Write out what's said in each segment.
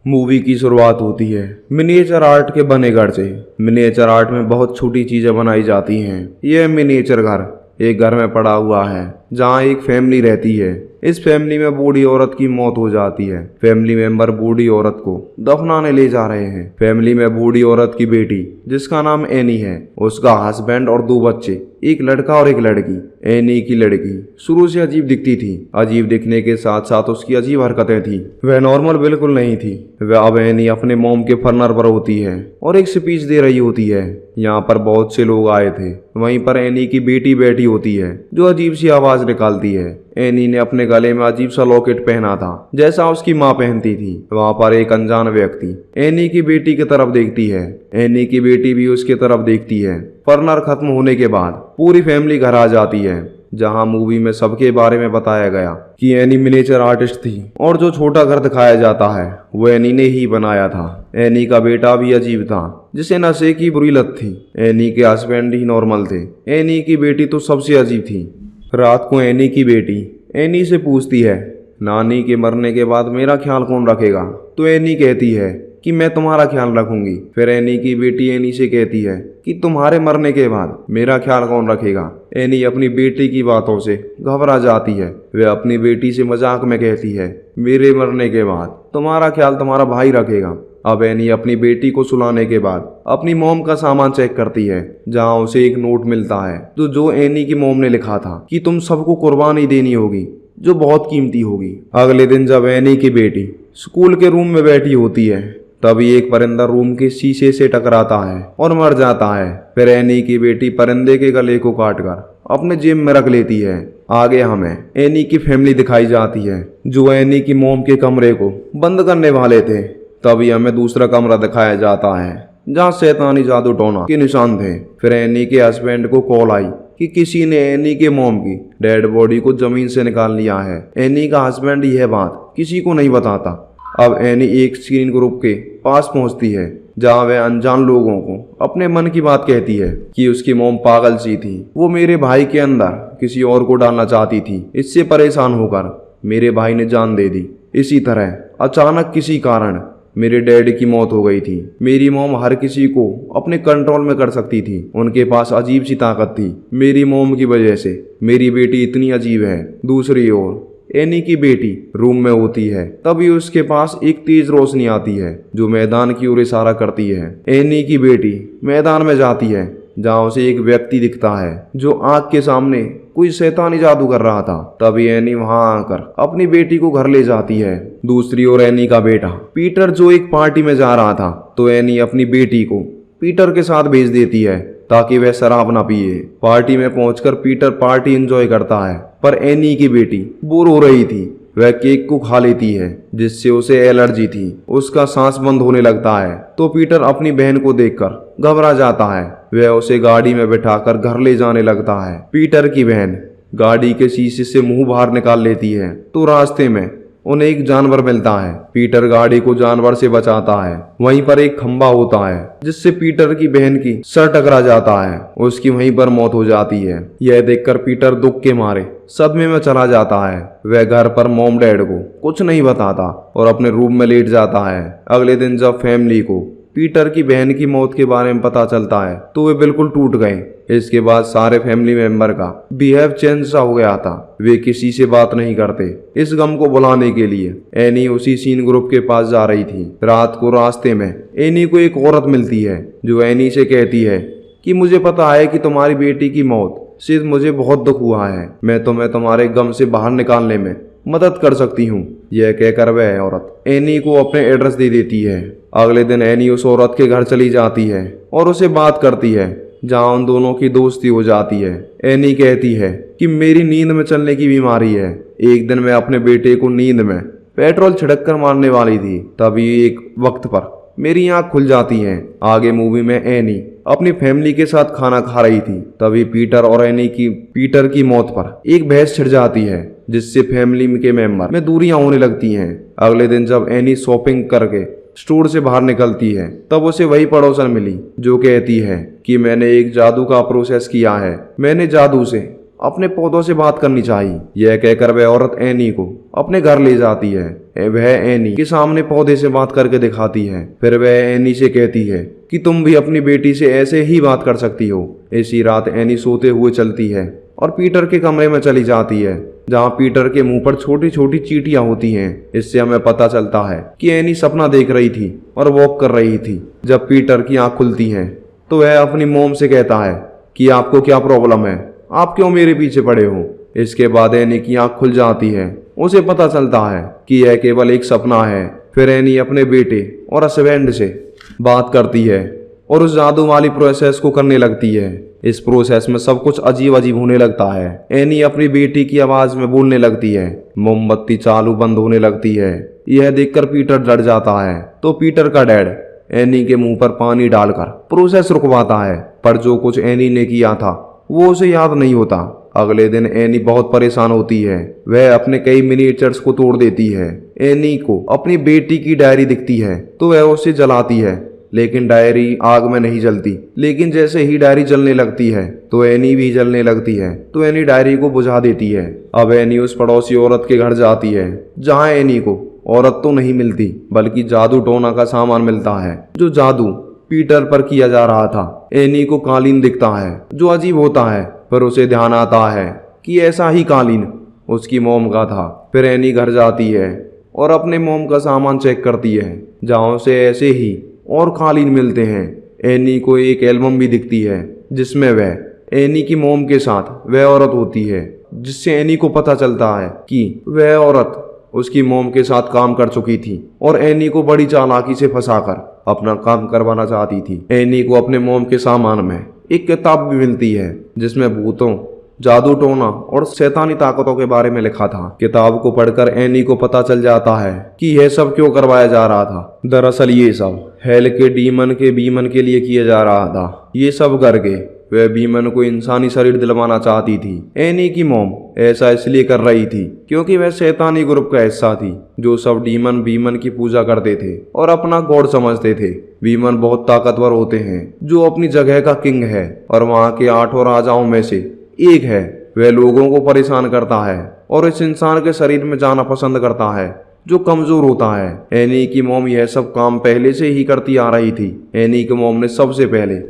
Movie की शुरुआत होती है मिनिएचर आर्ट के बने घर से। मिनिएचर आर्ट में बहुत छोटी चीजें बनाई जाती हैं। यह मिनिएचर घर एक घर में पड़ा हुआ है जहाँ एक फैमिली रहती है। इस फैमिली में बूढ़ी औरत की मौत हो जाती है। फैमिली मेंबर बूढ़ी औरत को दफनाने ले जा रहे हैं। फैमिली में बूढ़ी औरत की बेटी जिसका नाम एनी है, उसका हस्बैंड और 2 बच्चे, एक लड़का और एक लड़की। एनी की लड़की शुरू से अजीब दिखती थी। अजीब दिखने के साथ साथ उसकी अजीब हरकतें थी। वह नॉर्मल बिल्कुल नहीं थी। वह अब एनी अपने मोम के फर्नर पर होती है और एक स्पीच दे रही होती है। यहाँ पर बहुत से लोग आए थे। वहीं पर एनी की बेटी बैठी होती है जो अजीब सी आवाज निकालती है। एनी ने अपने गले में अजीब सा लॉकेट पहना था जैसा उसकी माँ पहनती थी। वहां पर एक अनजान व्यक्ति एनी की बेटी की तरफ देखती है। एनी की बेटी भी उसकी तरफ देखती है। फर्नर खत्म होने के बाद पूरी फैमिली घर आ जाती है, जहां मूवी में सबके बारे में बताया गया कि एनी मिनिएचर आर्टिस्ट थी और जो छोटा घर दिखाया जाता है वो एनी ने ही बनाया था। एनी का बेटा भी अजीब था जिसे नशे की बुरी लत थी। एनी के हस्बैंड ही नॉर्मल थे। एनी की बेटी तो सबसे अजीब थी। रात को एनी की बेटी एनी से पूछती है, नानी के मरने के बाद मेरा ख्याल कौन रखेगा? तो एनी कहती है कि मैं तुम्हारा ख्याल रखूंगी। फिर एनी की बेटी एनी से कहती है कि तुम्हारे मरने के बाद मेरा ख्याल कौन रखेगा? एनी अपनी बेटी की बातों से घबरा जाती है। वह अपनी बेटी से मजाक में कहती है, मेरे मरने के बाद तुम्हारा ख्याल तुम्हारा भाई रखेगा। अब एनी अपनी बेटी को सुलाने के बाद अपनी मोम का सामान चेक करती है, जहां उसे एक नोट मिलता है जो एनी की मोम ने लिखा था कि तुम सबको कुर्बानी देनी होगी जो बहुत कीमती होगी। अगले दिन जब एनी की बेटी स्कूल के रूम में बैठी होती है तभी एक परिंदा रूम के शीशे से टकराता है और मर जाता है। फिर एनी की बेटी परिंदे के गले को काटकर अपने जेब में रख लेती है। आगे हमें एनी की फैमिली दिखाई जाती है जो एनी की मोम के कमरे को बंद करने वाले थे। तभी हमें दूसरा कमरा दिखाया जाता है जहाँ शैतानी जादू टोना के निशान थे। फिर एनी के हस्बैंड को कॉल आई कि किसी ने एनी के मोम की डेड बॉडी को जमीन से निकाल लिया है। एनी का हस्बैंड यह बात किसी को नहीं बताता। अब एनी एक स्क्रीन ग्रुप के पास पहुंचती है जहां वह अनजान लोगों को अपने मन की बात कहती है कि उसकी मोम पागल सी थी। वो मेरे भाई के अंदर किसी और को डालना चाहती थी। इससे परेशान होकर मेरे भाई ने जान दे दी। इसी तरह अचानक किसी कारण मेरे डैड की मौत हो गई थी। मेरी मोम हर किसी को अपने कंट्रोल में कर सकती थी। उनके पास अजीब सी ताकत थी। मेरी मोम की वजह से मेरी बेटी इतनी अजीब है। दूसरी ओर एनी की बेटी रूम में होती है तभी उसके पास एक तेज रोशनी आती है जो मैदान की ओर इशारा करती है। एनी की बेटी मैदान में जाती है जहां उसे एक व्यक्ति दिखता है जो आंख के सामने कोई शैतानी जादू कर रहा था। तभी एनी वहां आकर अपनी बेटी को घर ले जाती है। दूसरी ओर एनी का बेटा पीटर जो एक पार्टी में जा रहा था, तो एनी अपनी बेटी को पीटर के साथ भेज देती है ताकि वह शराब ना पिए। पार्टी में पहुंचकर पीटर पार्टी एंजॉय करता है, पर एनी की बेटी बोर हो रही थी। वह केक को खा लेती है जिससे उसे एलर्जी थी। उसका सांस बंद होने लगता है तो पीटर अपनी बहन को देखकर घबरा जाता है। वह उसे गाड़ी में बिठाकर घर ले जाने लगता है। पीटर की बहन गाड़ी के शीशे से मुंह बाहर निकाल लेती है तो रास्ते में उन्हें एक जानवर मिलता है। पीटर गाड़ी को जानवर से बचाता है। वहीं पर एक खंबा होता है जिससे पीटर की बहन की सर टकरा जाता है। उसकी वहीं पर मौत हो जाती है। यह देखकर पीटर दुख के मारे सदमे में चला जाता है। वह घर पर मॉम डैड को कुछ नहीं बताता और अपने रूम में लेट जाता है। अगले दिन जब फैमिली को पीटर की बहन की मौत के बारे में पता चलता है तो वे बिल्कुल टूट गए। इसके बाद सारे फैमिली मेंबर का बिहेव चेंज सा हो गया था। वे किसी से बात नहीं करते। इस गम को भुलाने के लिए एनी उसी सीन ग्रुप के पास जा रही थी। रात को रास्ते में एनी को एक औरत मिलती है जो एनी से कहती है कि मुझे पता है कि तुम्हारी बेटी की मौत से मुझे बहुत दुख हुआ है। मैं तुम्हें तुम्हारे गम से बाहर निकालने में मदद कर सकती हूँ। यह कहकर वह औरत एनी को अपने एड्रेस दे देती है। अगले दिन एनी उस औरत के घर चली जाती है और उसे बात करती है जहां उन दोनों की दोस्ती हो जाती है। एनी कहती है कि मेरी नींद में चलने की बीमारी है। एक दिन मैं अपने बेटे को नींद में पेट्रोल छिड़क कर मारने वाली थी, तभी एक वक्त पर मेरी आंख खुल जाती है। आगे मूवी में एनी अपनी फैमिली के साथ खाना खा रही थी, तभी पीटर की मौत पर एक बहस छिड़ जाती है जिससे फैमिली के मेंबर में दूरियां होने लगती हैं। अगले दिन जब एनी शॉपिंग करके स्टोर से बाहर निकलती है तब उसे वही पड़ोसन मिली जो कहती है कि मैंने एक जादू का प्रोसेस किया है। मैंने जादू से अपने पौधों से बात करनी चाहिए। यह कहकर वह औरत एनी को अपने घर ले जाती है। वह एनी के सामने पौधे से बात करके दिखाती है। फिर वह एनी से कहती है कि तुम भी अपनी बेटी से ऐसे ही बात कर सकती हो। इसी रात एनी सोते हुए चलती है और पीटर के कमरे में चली जाती है, जहाँ पीटर के मुंह पर छोटी छोटी चींटियां होती हैं। इससे हमें पता चलता है कि एनी सपना देख रही थी और वॉक कर रही थी। जब पीटर की आंख खुलती है तो वह अपनी मोम से कहता है कि आपको क्या प्रॉब्लम है, आप क्यों मेरे पीछे पड़े हो। इसके बाद एनी की आंख खुल जाती है। उसे पता चलता है कि यह केवल एक सपना है। फिर एनी अपने बेटे और हस्बैंड से बात करती है और उस जादू वाली प्रोसेस को करने लगती है। इस प्रोसेस में सब कुछ अजीब अजीब होने लगता है। एनी अपनी बेटी की आवाज में बोलने लगती है, मोमबत्ती चालू बंद होने लगती है। यह देखकर पीटर डर जाता है। तो पीटर का डैड एनी के मुंह पर पानी डालकर प्रोसेस रुकवाता है, पर जो कुछ एनी ने किया था वो उसे याद नहीं होता। अगले दिन एनी बहुत परेशान होती है। वह अपने कई मिनिएचर्स को तोड़ देती है। एनी को अपनी बेटी की डायरी दिखती है तो वह उसे जलाती है, लेकिन डायरी आग में नहीं जलती। लेकिन जैसे ही डायरी जलने लगती है तो एनी भी जलने लगती है। तो एनी डायरी को बुझा देती है। अब एनी उस पड़ोसी औरत के घर जाती है, जहाँ एनी को औरत तो नहीं मिलती बल्कि जादू टोना का सामान मिलता है, जो जादू पीटर पर किया जा रहा था। एनी को कालीन दिखता है जो अजीब होता है, पर उसे ध्यान आता है कि ऐसा ही कालीन उसकी मोम का था। फिर एनी घर जाती है और अपने मोम का सामान चेक करती है, जहाँ उसे ऐसे ही और कालीन मिलते हैं। एनी को एक एल्बम भी दिखती है जिसमें वह एनी की मोम के साथ वह औरत होती है, जिससे एनी को पता चलता है कि वह औरत उसकी मोम के साथ काम कर चुकी थी और एनी को बड़ी चालाकी से फंसाकर अपना काम करवाना चाहती थी। एनी को अपने मोम के सामान में एक किताब भी मिलती है जिसमें भूतों, जादू टोना और शैतानी ताकतों के बारे में लिखा था। किताब को पढ़कर एनी को पता चल जाता है कि यह सब क्यों करवाया जा रहा था। दरअसल ये सब हेल के डीमन के बीमन के लिए किया जा रहा था। ये सब करके वह बीमन को इंसानी शरीर दिलवाना चाहती थी। एनी की मोम ऐसा इसलिए कर रही थी क्योंकि वह शैतानी ग्रुप का हिस्सा थी, जो सब डीमन बीमन की पूजा करते थे और अपना गॉड समझते थे। बीमन बहुत ताकतवर होते हैं, जो अपनी जगह का किंग है और वहाँ के 8 राजाओं में से एक है। वह लोगों को परेशान करता है और इस इंसान के शरीर में जाना पसंद करता है जो कमजोर होता है। एनी की मोम यह सब काम पहले से ही करती आ रही थी। एनी की मोम ने सबसे पहले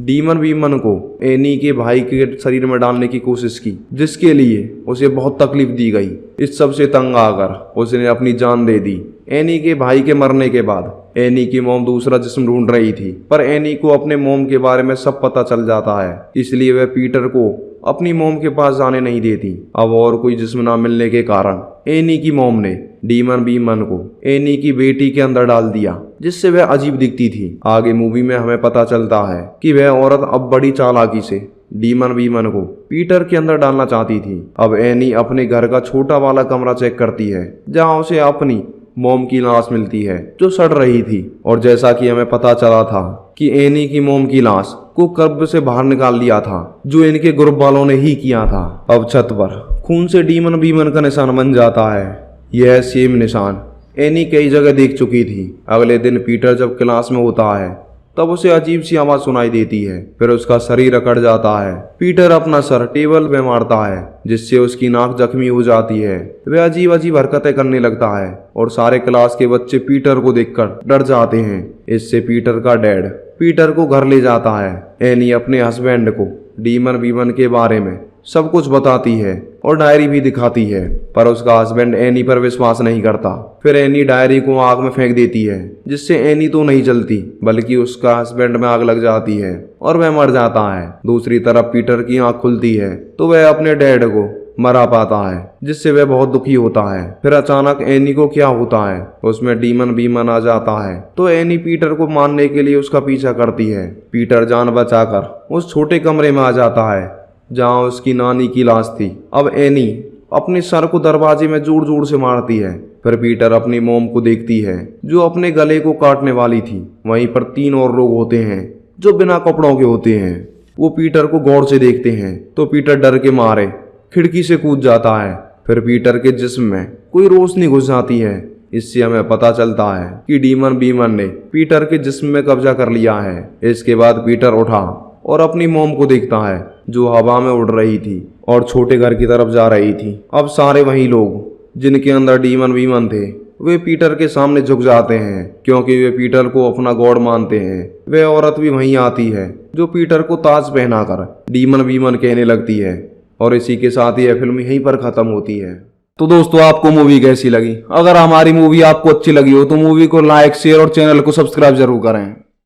डीमन बीमन को एनी के भाई के शरीर में डालने की कोशिश की, जिसके लिए उसे बहुत तकलीफ दी गई। इस सब से तंग आकर उसने अपनी जान दे दी। एनी के भाई के मरने के बाद एनी की मोम दूसरा जिस्म ढूंढ रही थी, पर एनी को अपने मोम के बारे में सब पता चल जाता है, इसलिए वह पीटर को अपनी मोम के पास जाने नहीं देती। अब और कोई जिस्म ना मिलने के कारण एनी की मोम ने डीमन बीमन को एनी की बेटी के अंदर डाल दिया, जिससे वह अजीब दिखती थी। आगे मूवी में हमें पता चलता है कि वह औरत अब बड़ी चालाकी से डीमन बीमन को पीटर के अंदर डालना चाहती थी। अब एनी अपने घर का छोटा वाला कमरा चेक करती है, जहाँ उसे अपनी मोम की लाश मिलती है जो सड़ रही थी। और जैसा कि हमें पता चला था कि एनी की मोम की लाश को कब्र से बाहर निकाल लिया था, जो इनके ग्रुप वालों ने ही किया था। अब छत पर खून से डीमन बीमन का निशान बन जाता है। यह सेम निशान एनी कई जगह देख चुकी थी। अगले दिन पीटर जब क्लास में होता है तब उसे अजीब सी आवाज सुनाई देती है। फिर उसका शरीर अकड़ जाता है। पीटर अपना सर टेबल पे मारता है, जिससे उसकी नाक जख्मी हो जाती है। वह अजीब अजीब हरकतें करने लगता है और सारे क्लास के बच्चे पीटर को देखकर डर जाते हैं। इससे पीटर का डैड पीटर को घर ले जाता है। एनी अपने हस्बैंड को डीमन बीमन के बारे में सब कुछ बताती है और डायरी भी दिखाती है, पर उसका हस्बैंड एनी पर विश्वास नहीं करता। फिर एनी डायरी को आग में फेंक देती है, जिससे एनी तो नहीं जलती बल्कि उसका हस्बैंड में आग लग जाती है और वह मर जाता है। दूसरी तरफ पीटर की आंख खुलती है तो वह अपने डैड को मरा पाता है, जिससे वह बहुत दुखी होता है। फिर अचानक एनी को क्या होता है, उसमें डीमन बीमन आ जाता है तो एनी पीटर को मारने के लिए उसका पीछा करती है। पीटर जान बचाकर उस छोटे कमरे में आ जाता है जहाँ उसकी नानी की लाश थी। अब एनी अपने सर को दरवाजे में जोर जोर से मारती है। फिर पीटर अपनी मोम को देखती है जो अपने गले को काटने वाली थी। वहीं पर 3 और लोग होते हैं जो बिना कपड़ों के होते हैं। वो पीटर को गौर से देखते हैं तो पीटर डर के मारे खिड़की से कूद जाता है। फिर पीटर के जिस्म में कोई रोशनी घुस जाती है। इससे हमें पता चलता है कि डीमन बीमन ने पीटर के जिस्म में कब्जा कर लिया है। इसके बाद पीटर उठा और अपनी मोम को देखता है जो हवा में उड़ रही थी और छोटे घर की तरफ जा रही थी। अब सारे वही लोग जिनके अंदर डीमन वीमन थे वे पीटर के सामने झुक जाते हैं क्योंकि वे पीटर को अपना गॉड मानते हैं। वह औरत भी वहीं आती है जो पीटर को ताज पहनाकर डीमन वीमन कहने लगती है और इसी के साथ ही यह फिल्म यहीं पर खत्म होती है। तो दोस्तों आपको मूवी कैसी लगी? अगर हमारी मूवी आपको अच्छी लगी हो तो मूवी को लाइक शेयर और चैनल को सब्सक्राइब जरूर करें।